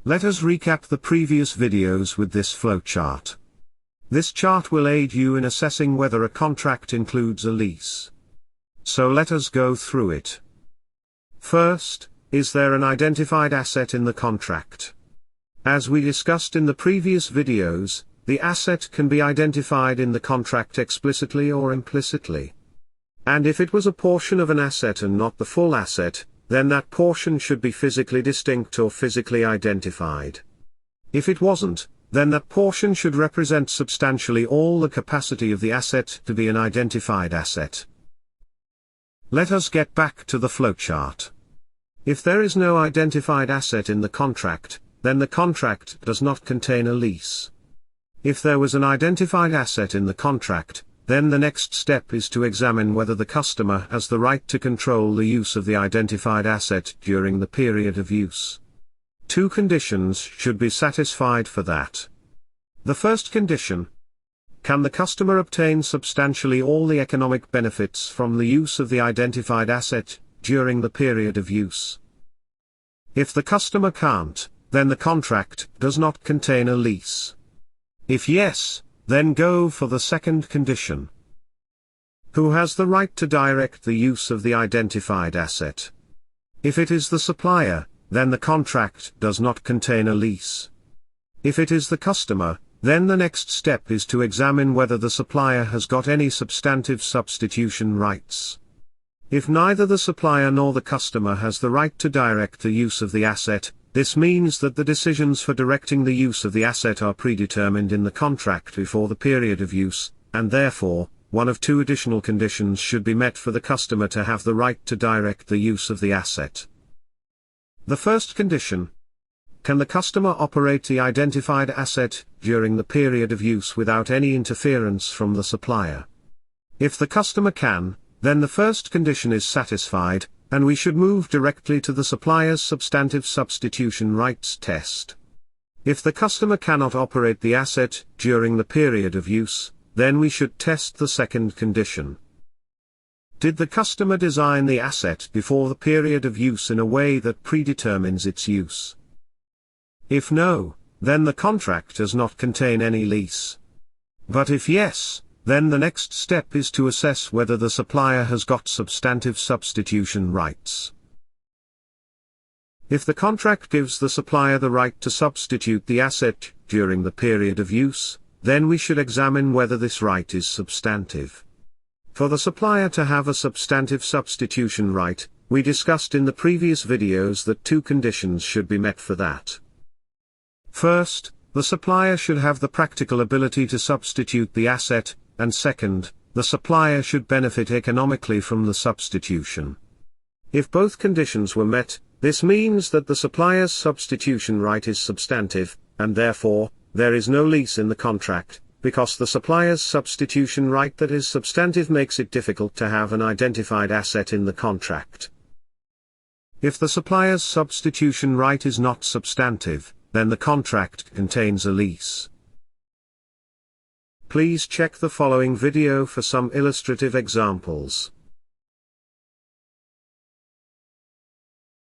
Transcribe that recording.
Let us recap the previous videos with this flowchart. This chart will aid you in assessing whether a contract includes a lease. So let us go through it. First, is there an identified asset in the contract? As we discussed in the previous videos, the asset can be identified in the contract explicitly or implicitly. And if it was a portion of an asset and not the full asset, then that portion should be physically distinct or physically identified. If it wasn't, then that portion should represent substantially all the capacity of the asset to be an identified asset. Let us get back to the flowchart. If there is no identified asset in the contract, then the contract does not contain a lease. If there was an identified asset in the contract, then the next step is to examine whether the customer has the right to control the use of the identified asset during the period of use. Two conditions should be satisfied for that. The first condition: can the customer obtain substantially all the economic benefits from the use of the identified asset during the period of use? If the customer can't, then the contract does not contain a lease. If yes, then go for the second condition. Who has the right to direct the use of the identified asset? If it is the supplier, then the contract does not contain a lease. If it is the customer, then the next step is to examine whether the supplier has got any substantive substitution rights. If neither the supplier nor the customer has the right to direct the use of the asset, this means that the decisions for directing the use of the asset are predetermined in the contract before the period of use, and therefore, one of two additional conditions should be met for the customer to have the right to direct the use of the asset. The first condition: can the customer operate the identified asset during the period of use without any interference from the supplier? If the customer can, then the first condition is satisfied, and we should move directly to the supplier's substantive substitution rights test. If the customer cannot operate the asset during the period of use, then we should test the second condition. Did the customer design the asset before the period of use in a way that predetermines its use? If no, then the contract does not contain any lease. But if yes, then the next step is to assess whether the supplier has got substantive substitution rights. If the contract gives the supplier the right to substitute the asset during the period of use, then we should examine whether this right is substantive. For the supplier to have a substantive substitution right, we discussed in the previous videos that two conditions should be met for that. First, the supplier should have the practical ability to substitute the asset, and second, the supplier should benefit economically from the substitution. If both conditions were met, this means that the supplier's substitution right is substantive, and therefore, there is no lease in the contract, because the supplier's substitution right that is substantive makes it difficult to have an identified asset in the contract. If the supplier's substitution right is not substantive, then the contract contains a lease. Please check the following video for some illustrative examples.